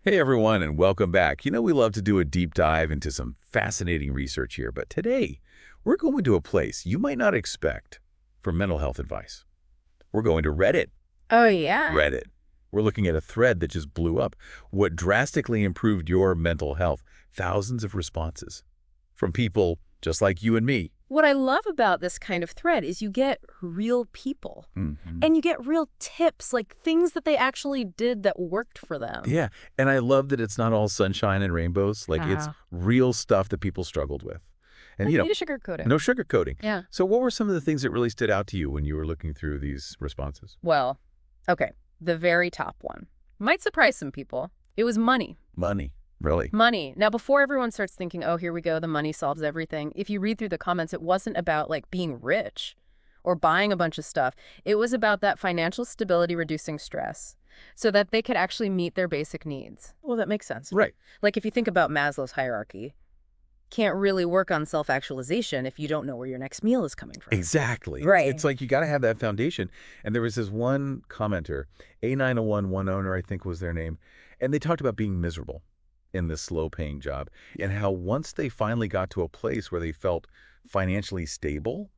Hey everyone, and welcome back. We love to do a deep dive into some fascinating research here, but today we're going to a place you might not expect for mental health advice. We're going to Reddit. Oh, yeah. Reddit. We're looking at a thread that just blew up. What drastically improved your mental health? Thousands of responses from people just like you and me. What I love about this kind of thread is you get real people Mhm. and you get real tips, like things that they actually did that worked for them. Yeah, and I love that it's not all sunshine and rainbows. Like it's Ah. real stuff that people struggled with. And Like, need to sugarcoat it. no sugarcoating. Yeah. So what were some of the things that really stood out to you when you were looking through these responses? Well, okay. The very top one might surprise some people. It was money. Money, really? Money. Now, before everyone starts thinking, oh, here we go, the money solves everything, if you read through the comments, it wasn't about like being rich or buying a bunch of stuff. It was about that financial stability reducing stress so that they could actually meet their basic needs. Well, that makes sense. Right. Like if you think about Maslow's hierarchy, can't really work on self-actualization if you don't know where your next meal is coming from. Exactly. Right. It's like you got to have that foundation. And there was this one commenter, A901, one owner, I think was their name, and they talked about being miserable in this low-paying job and how once they finally got to a place where they felt financially stable,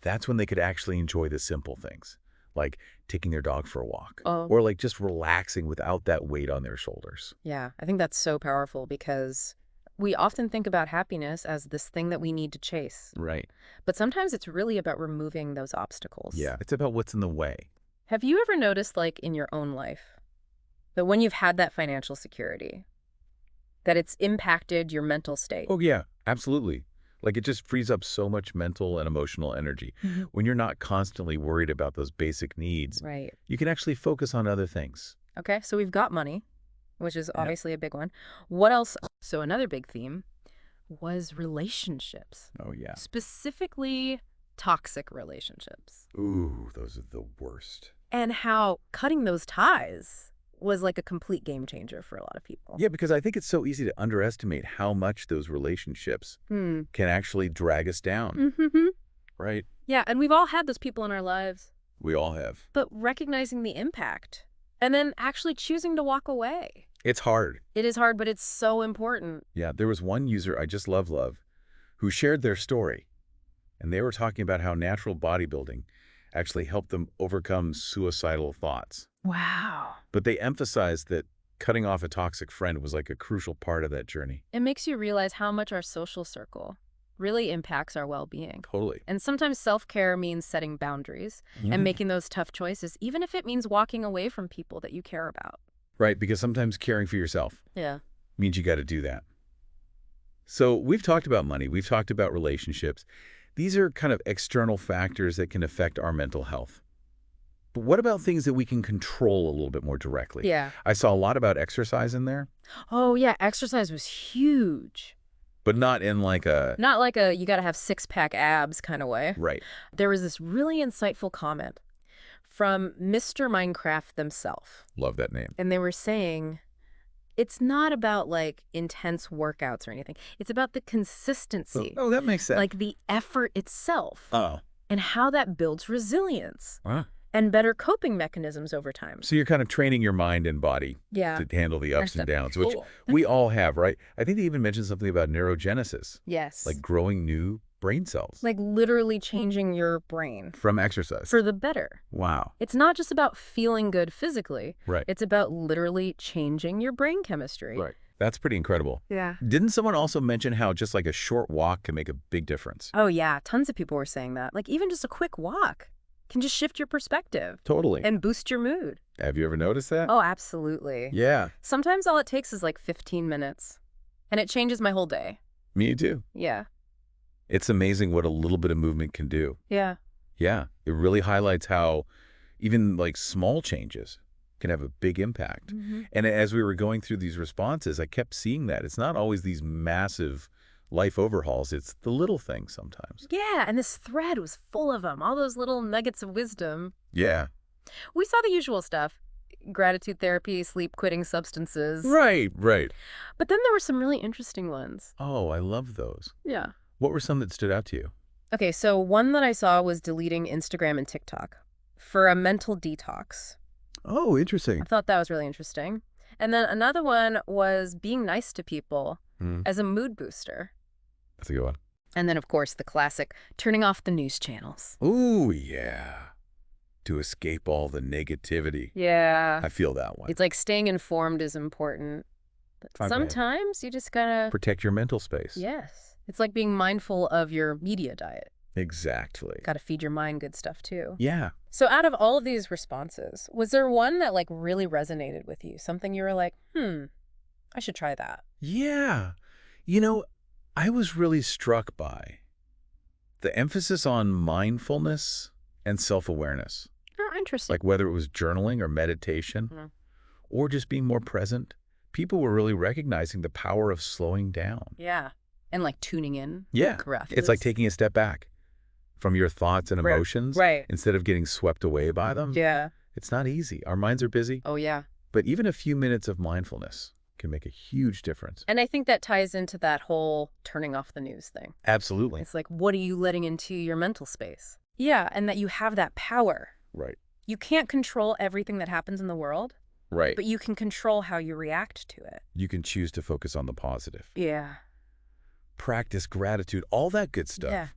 that's when they could actually enjoy the simple things, like taking their dog for a walk Oh. or like just relaxing without that weight on their shoulders. Yeah, I think that's so powerful because we often think about happiness as this thing that we need to chase. Right. But sometimes it's really about removing those obstacles. Yeah. It's about what's in the way. Have you ever noticed, like, in your own life, that when you've had that financial security, that it's impacted your mental state? Oh, yeah, absolutely. Like it just frees up so much mental and emotional energy. Mhm. When you're not constantly worried about those basic needs, Right. you can actually focus on other things. Okay, so we've got money, which is Yeah. obviously a big one. What else? So another big theme was relationships, Oh, yeah. specifically toxic relationships, Ooh, those are the worst. and how cutting those ties was like a complete game changer for a lot of people. Yeah, because I think it's so easy to underestimate how much those relationships Hmm. can actually drag us down, Mm-hmm. right? Yeah, and we've all had those people in our lives, We all have. but recognizing the impact and then actually choosing to walk away. It's hard. It is hard, but it's so important. Yeah, there was one user I just love, who shared their story. And they were talking about how natural bodybuilding actually helped them overcome suicidal thoughts. Wow. But they emphasized that cutting off a toxic friend was like a crucial part of that journey. It makes you realize how much our social circle really impacts our well-being. Totally. And sometimes self-care means setting boundaries and making those tough choices, even if it means walking away from people that you care about. Right, because sometimes caring for yourself Yeah. means you got to do that. So we've talked about money. We've talked about relationships. These are kind of external factors that can affect our mental health. But what about things that we can control a little bit more directly? Yeah. I saw a lot about exercise in there, Oh, yeah. Exercise was huge. but not in like a... Not like a you got to have six-pack abs kind of way. Right. There was this really insightful comment from Mr. Minecraft themselves. Love that name. And they were saying it's not about like intense workouts or anything. It's about the consistency, Oh, that makes sense. like the effort itself Oh. and how that builds resilience Wow. and better coping mechanisms over time. So you're kind of training your mind and body Yeah. to handle the ups and downs, which Cool. we all have, right? I think they even mentioned something about neurogenesis, Yes. like growing new brain cells Like literally changing your brain from exercise. for the better. Wow. It's not just about feeling good physically. Right. It's about literally changing your brain chemistry. Right. That's pretty incredible. Yeah. Didn't someone also mention how just like a short walk can make a big difference? Oh, yeah. Tons of people were saying that. Like even just a quick walk can just shift your perspective Totally. and boost your mood. Have you ever noticed that? Oh, absolutely. Yeah, Sometimes all it takes is like 15 minutes and it changes my whole day. me too. Yeah. It's amazing what a little bit of movement can do. Yeah. Yeah, it really highlights how even like small changes can have a big impact. And as we were going through these responses, I kept seeing that. It's not always these massive life overhauls. It's the little things sometimes. Yeah. And this thread was full of them, all those little nuggets of wisdom. Yeah. We saw the usual stuff. Gratitude therapy, sleep, quitting substances. Right, right. But then there were some really interesting ones. Oh, I love those. Yeah. What were some that stood out to you? Okay, so one that I saw was deleting Instagram and TikTok for a mental detox. Oh, interesting. I thought that was really interesting. And then another one was being nice to people Hmm. as a mood booster. That's a good one. And then, of course, the classic, turning off the news channels. Ooh, yeah. To escape all the negativity. Yeah. I feel that one. It's like staying informed is important. But I bet. sometimes you just gotta, Protect your mental space. yes. It's like being mindful of your media diet. Exactly. Gotta feed your mind good stuff too. Yeah. So out of all of these responses, was there one that like really resonated with you? Something you were like, I should try that. Yeah. You know, I was really struck by the emphasis on mindfulness and self-awareness. Oh, interesting. Like whether it was journaling or meditation Mhm. or just being more present, people were really recognizing the power of slowing down. Yeah. And like tuning in. Yeah. Correct. It's like taking a step back from your thoughts and Right. emotions Right. instead of getting swept away by them. Yeah. It's not easy. Our minds are busy, Oh, yeah. but even a few minutes of mindfulness can make a huge difference. And I think that ties into that whole turning off the news thing. Absolutely. It's like, what are you letting into your mental space? Yeah, and that you have that power. Right. You can't control everything that happens in the world, Right. but you can control how you react to it. You can choose to focus on the positive. Yeah. Practice gratitude, all that good stuff. Yeah.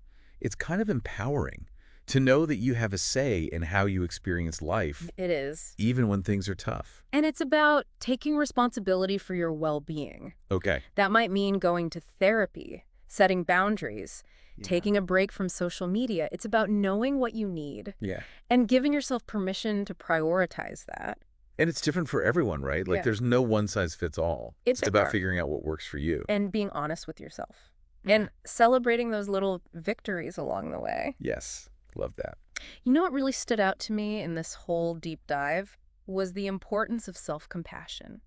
It's kind of empowering to know that you have a say in how you experience life, It is. even when things are tough. And it's about taking responsibility for your well-being. Okay. That might mean going to therapy, setting boundaries, taking a break from social media. It's about knowing what you need Yeah. and giving yourself permission to prioritize that. And it's different for everyone, right? Like Yeah. there's no one size fits all. It's about different. figuring out what works for you. And being honest with yourself. And celebrating those little victories along the way. Yes. Love that. You know what really stood out to me in this whole deep dive was the importance of self-compassion.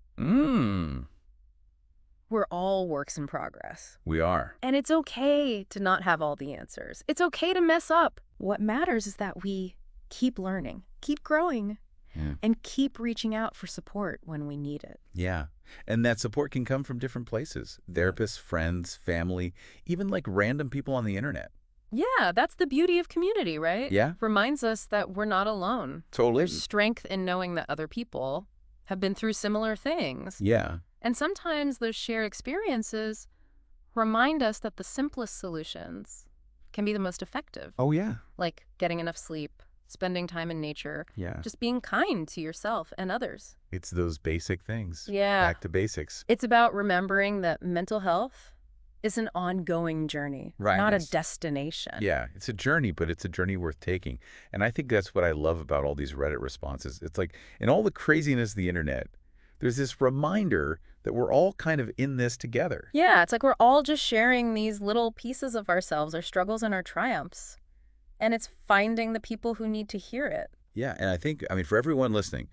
We're all works in progress. We are. And it's okay to not have all the answers. It's okay to mess up. What matters is that we keep learning, keep growing, Yeah. and keep reaching out for support when we need it. Yeah. And that support can come from different places. Therapists, friends, family, even like random people on the internet. Yeah, that's the beauty of community, right? Yeah. Reminds us that we're not alone. Totally. There's strength in knowing that other people have been through similar things. Yeah. And sometimes those shared experiences remind us that the simplest solutions can be the most effective, Oh, yeah. like getting enough sleep, spending time in nature, Yeah. just being kind to yourself and others. It's those basic things. Yeah. Back to basics. It's about remembering that mental health is an ongoing journey, Right. not a It's- destination. Yeah, it's a journey, but it's a journey worth taking. And I think that's what I love about all these Reddit responses. It's like, in all the craziness of the internet, there's this reminder that we're all kind of in this together. Yeah, it's like we're all just sharing these little pieces of ourselves, our struggles and our triumphs. And it's finding the people who need to hear it. Yeah, and I mean, for everyone listening,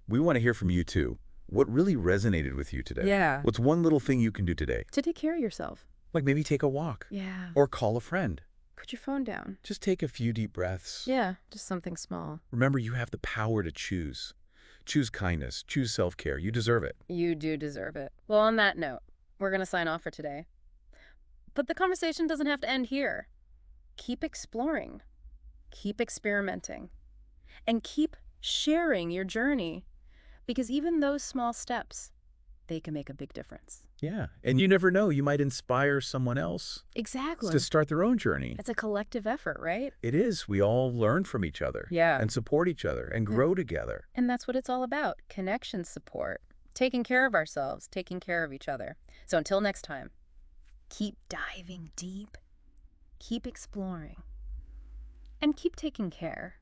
we want to hear from you too. What really resonated with you today? Yeah. What's one little thing you can do today? To take care of yourself. Like maybe take a walk Yeah. or call a friend. Put your phone down. Just take a few deep breaths. Yeah, just something small. Remember, you have the power to choose. Choose kindness. Choose self-care. You deserve it. You do deserve it. Well, on that note, we're going to sign off for today. But the conversation doesn't have to end here. Keep exploring. Keep experimenting. And keep sharing your journey. Because even those small steps, they can make a big difference. Yeah. And you never know. You might inspire someone else Exactly. to start their own journey. It's a collective effort, right? It is. We all learn from each other. Yeah. And support each other and grow together. And that's what it's all about. Connection support. Taking care of ourselves, taking care of each other. So until next time, keep diving deep, keep exploring, and keep taking care.